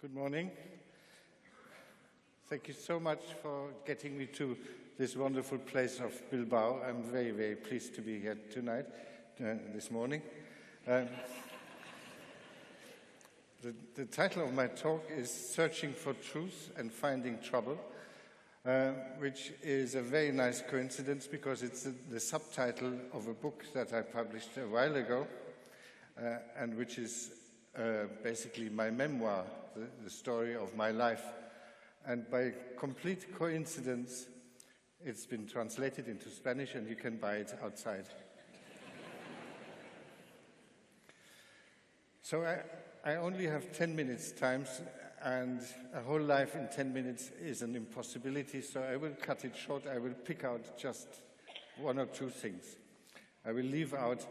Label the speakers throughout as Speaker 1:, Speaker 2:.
Speaker 1: Good morning. Thank you so much for getting me to this wonderful place of Bilbao. I'm very, very pleased to be here tonight, this morning. The title of my talk is Searching for Truth and Finding Trouble, which is a very nice coincidence because it's the subtitle of a book that I published a while ago, and which is basically my memoir, the story of my life. And by complete coincidence, it's been translated into Spanish and you can buy it outside. So I only have 10 minutes time, and a whole life in 10 minutes is an impossibility, so I will cut it short. I will pick out just one or two things. I will leave out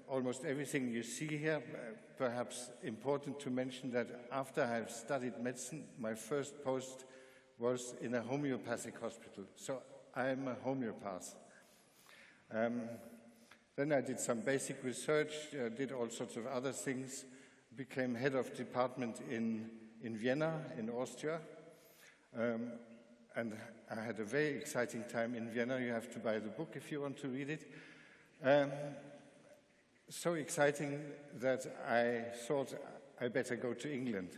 Speaker 1: almost everything you see here. Perhaps important to mention that after I've studied medicine, my first post was in a homeopathic hospital. So I'm a homeopath. Then I did some basic research, did all sorts of other things, became head of department in Vienna, in Austria. And I had a very exciting time in Vienna. You have to buy the book if you want to read it. So exciting that I thought I better go to England.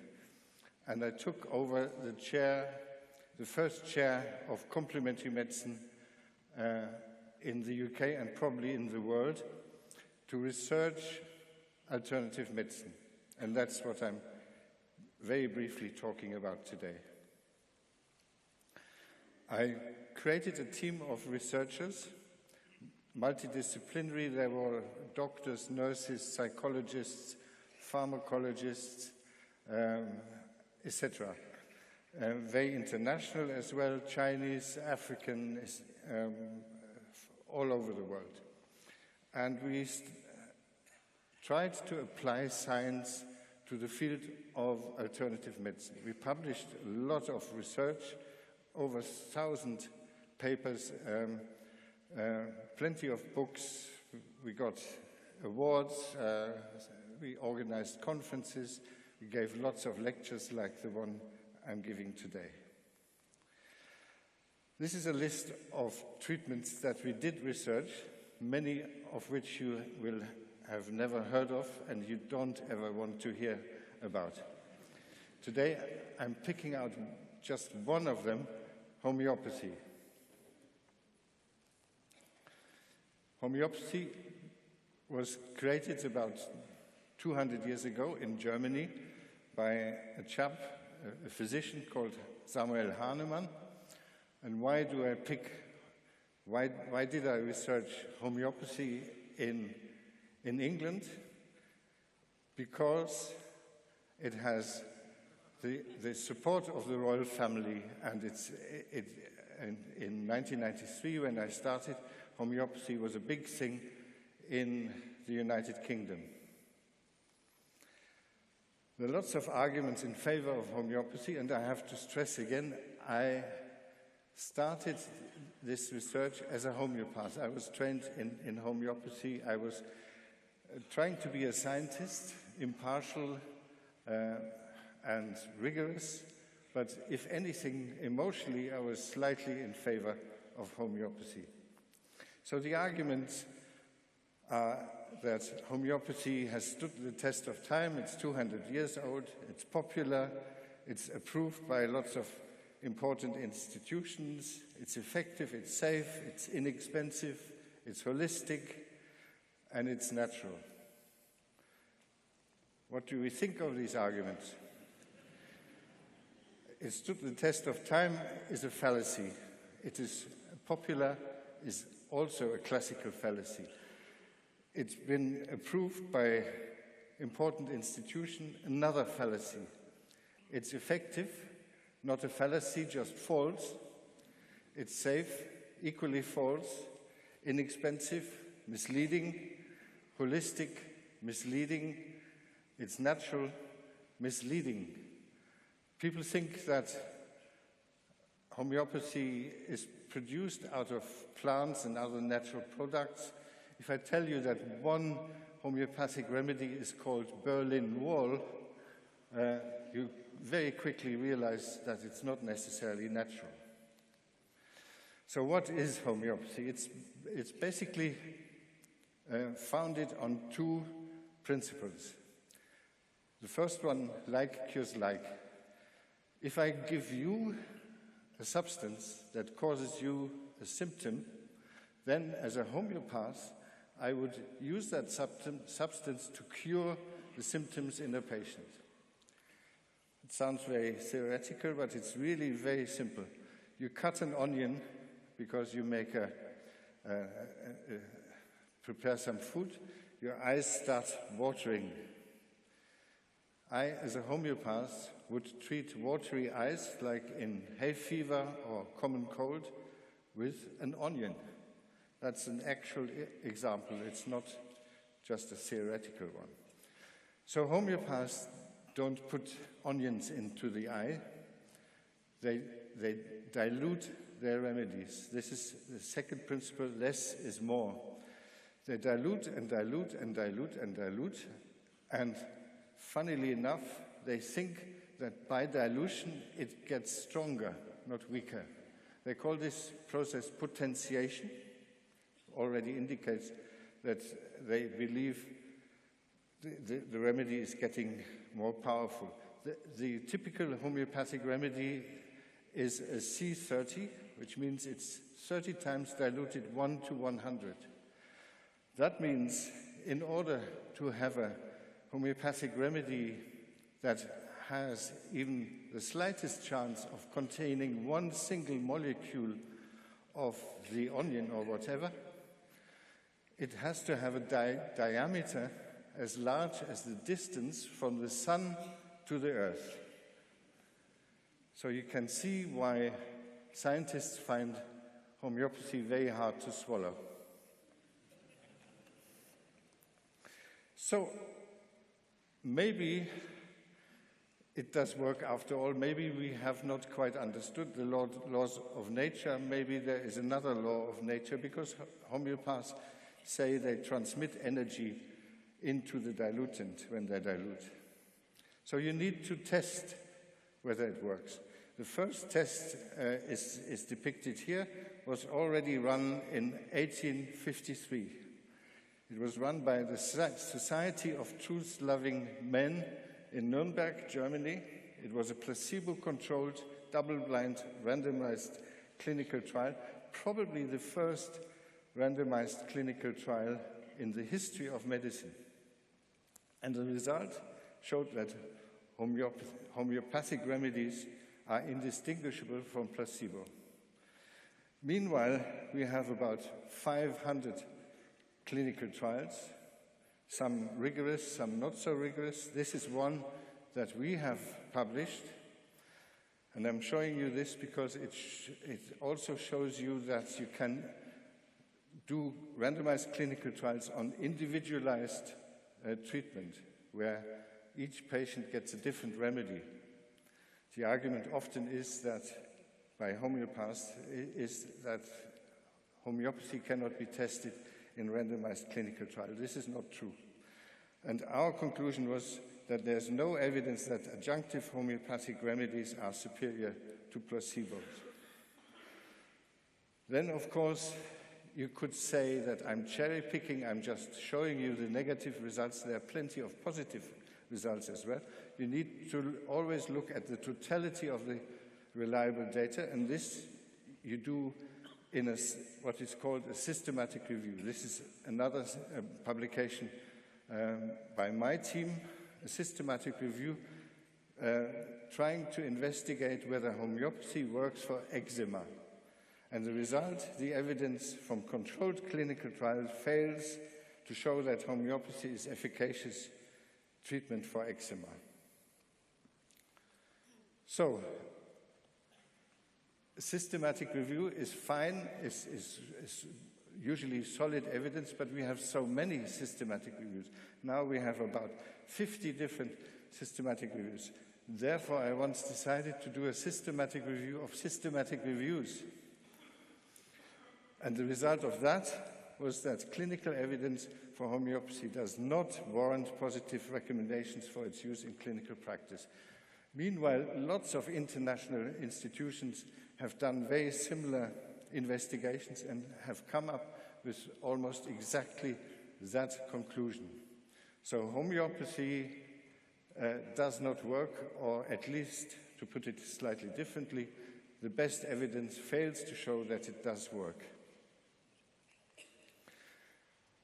Speaker 1: And I took over the chair, the first chair of complementary medicine in the UK and probably in the world, to research alternative medicine. And that's what I'm very briefly talking about today. I created a team of researchers, multidisciplinary. There were doctors, nurses, psychologists, pharmacologists, etc. Very international as well, Chinese, African, all over the world. And we tried to apply science to the field of alternative medicine. We published a lot of research, over 1,000 papers, plenty of books. We got awards, we organized conferences, we gave lots of lectures like the one I'm giving today. This is a list of treatments that we did research, many of which you will have never heard of and you don't ever want to hear about. Today, I'm picking out just one of them, homeopathy. Homeopathy was created about 200 years ago in Germany by a chap, a physician called Samuel Hahnemann. And why did I research homeopathy in England? Because it has the support of the royal family, and in 1993, when I started, homeopathy was a big thing in the United Kingdom. There are lots of arguments in favor of homeopathy, and I have to stress again, I started this research as a homeopath. I was trained in homeopathy. I was trying to be a scientist, impartial and rigorous, but if anything, emotionally, I was slightly in favor of homeopathy. So the arguments are that homeopathy has stood the test of time. It's 200 years old, it's popular, it's approved by lots of important institutions, it's effective, it's safe, it's inexpensive, it's holistic, and it's natural. What do we think of these arguments? It stood the test of time is a fallacy. It is popular is also a classical fallacy. It's been approved by important institutions, another fallacy. It's effective, not a fallacy, just false. It's safe, equally false. Inexpensive, misleading. Holistic, misleading. It's natural, misleading. People think that homeopathy is produced out of plants and other natural products. If I tell you that one homeopathic remedy is called Berlin Wall, you very quickly realize that it's not necessarily natural. So what is homeopathy? It's basically founded on two principles. The first one, like cures like. If I give you a substance that causes you a symptom, then as a homeopath, I would use that substance to cure the symptoms in a patient. It sounds very theoretical, but it's really very simple. You cut an onion because you make prepare some food, your eyes start watering. I, as a homeopath, would treat watery eyes, like in hay fever or common cold, with an onion. That's an actual example. It's not just a theoretical one. So homeopaths don't put onions into the eye. They dilute their remedies. This is the second principle, less is more. They dilute and dilute and dilute and dilute, and funnily enough, they think that by dilution it gets stronger, not weaker. They call this process potentiation. Already indicates that they believe the remedy is getting more powerful. The typical homeopathic remedy is a C30, which means it's 30 times diluted 1 to 100. That means in order to have a homeopathic remedy that has even the slightest chance of containing one single molecule of the onion or whatever, it has to have a diameter as large as the distance from the sun to the earth. So you can see why scientists find homeopathy very hard to swallow. So maybe it does work after all. Maybe we have not quite understood the laws of nature. Maybe there is another law of nature, because homeopaths say they transmit energy into the diluent when they dilute. So you need to test whether it works. The first test is depicted here, was already run in 1853. It was run by the Society of Truth-Loving Men in Nuremberg, Germany. It was a placebo-controlled, double-blind, randomized clinical trial, probably the first randomized clinical trial in the history of medicine. And the result showed that homeopathic remedies are indistinguishable from placebo. Meanwhile, we have about 500 clinical trials, some rigorous, some not so rigorous. This is one that we have published, and I'm showing you this because it also shows you that you can do randomized clinical trials on individualized treatment, where each patient gets a different remedy. The argument often is that by homeopaths is that homeopathy cannot be tested in randomized clinical trials. This is not true. And our conclusion was that there's no evidence that adjunctive homeopathic remedies are superior to placebos. Then, of course, you could say that I'm cherry-picking, I'm just showing you the negative results. There are plenty of positive results as well. You need to always look at the totality of the reliable data, and this you do in what is called a systematic review. This is another publication by my team, a systematic review trying to investigate whether homeopathy works for eczema. And the result, the evidence from controlled clinical trials fails to show that homeopathy is efficacious treatment for eczema. So, a systematic review is fine, is usually solid evidence, but we have so many systematic reviews. Now we have about 50 different systematic reviews. Therefore, I once decided to do a systematic review of systematic reviews. And the result of that was that clinical evidence for homeopathy does not warrant positive recommendations for its use in clinical practice. Meanwhile, lots of international institutions have done very similar investigations and have come up with almost exactly that conclusion. So homeopathy does not work, or at least, to put it slightly differently, the best evidence fails to show that it does work.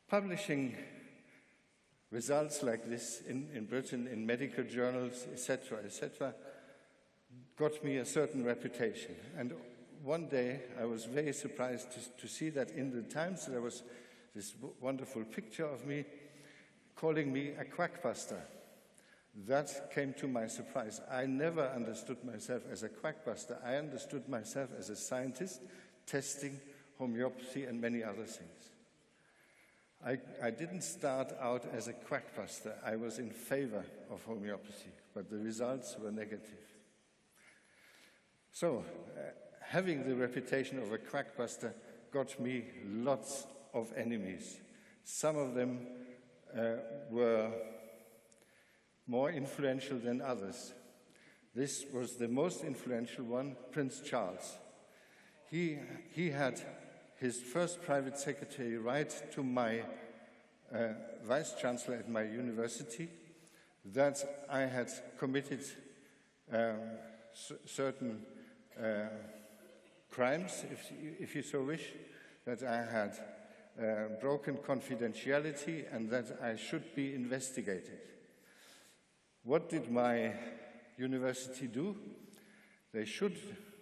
Speaker 1: Publishing results like this in Britain, in medical journals, etc., got me a certain reputation. And one day I was very surprised to see that in the Times there was this wonderful picture of me calling me a quackbuster. That came to my surprise. I never understood myself as a quackbuster. I understood myself as a scientist testing homeopathy and many other things. I didn't start out as a quackbuster. I was in favor of homeopathy, but the results were negative. So, having the reputation of a quackbuster got me lots of enemies. Some of them were more influential than others. This was the most influential one, Prince Charles. He had his first private secretary write to my vice-chancellor at my university that I had committed certain crimes, if you so wish, that I had broken confidentiality and that I should be investigated. What did my university do? They should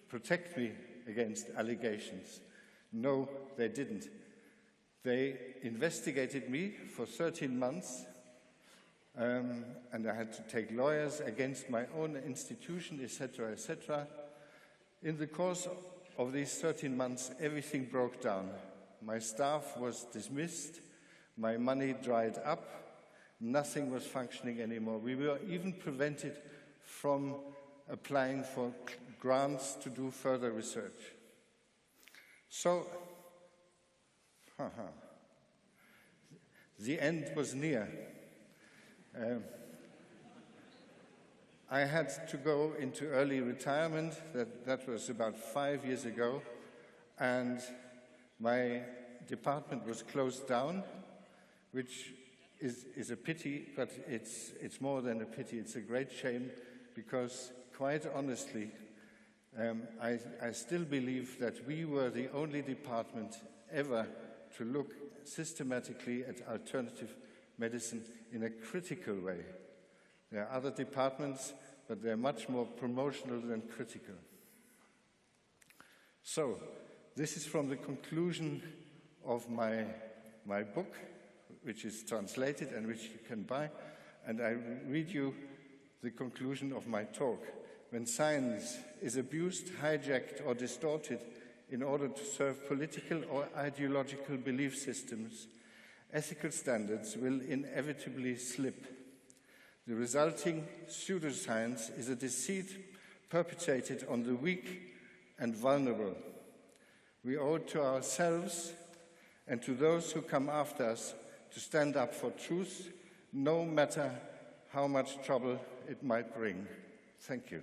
Speaker 1: protect me against allegations. No, they didn't. They investigated me for 13 months, and I had to take lawyers against my own institution, etc., etc. In the course of these 13 months, everything broke down. My staff was dismissed, my money dried up, nothing was functioning anymore. We were even prevented from applying for grants to do further research. So, the end was near. I had to go into early retirement. That was about 5 years ago, and my department was closed down, which is a pity, but it's more than a pity. It's a great shame, because quite honestly, I still believe that we were the only department ever to look systematically at alternative medicine in a critical way. There are other departments, but they're much more promotional than critical. So, this is from the conclusion of my book, which is translated and which you can buy, and I read you the conclusion of my talk. When science is abused, hijacked, or distorted in order to serve political or ideological belief systems, ethical standards will inevitably slip. The resulting pseudoscience is a deceit perpetrated on the weak and vulnerable. We owe it to ourselves and to those who come after us to stand up for truth, no matter how much trouble it might bring. Thank you.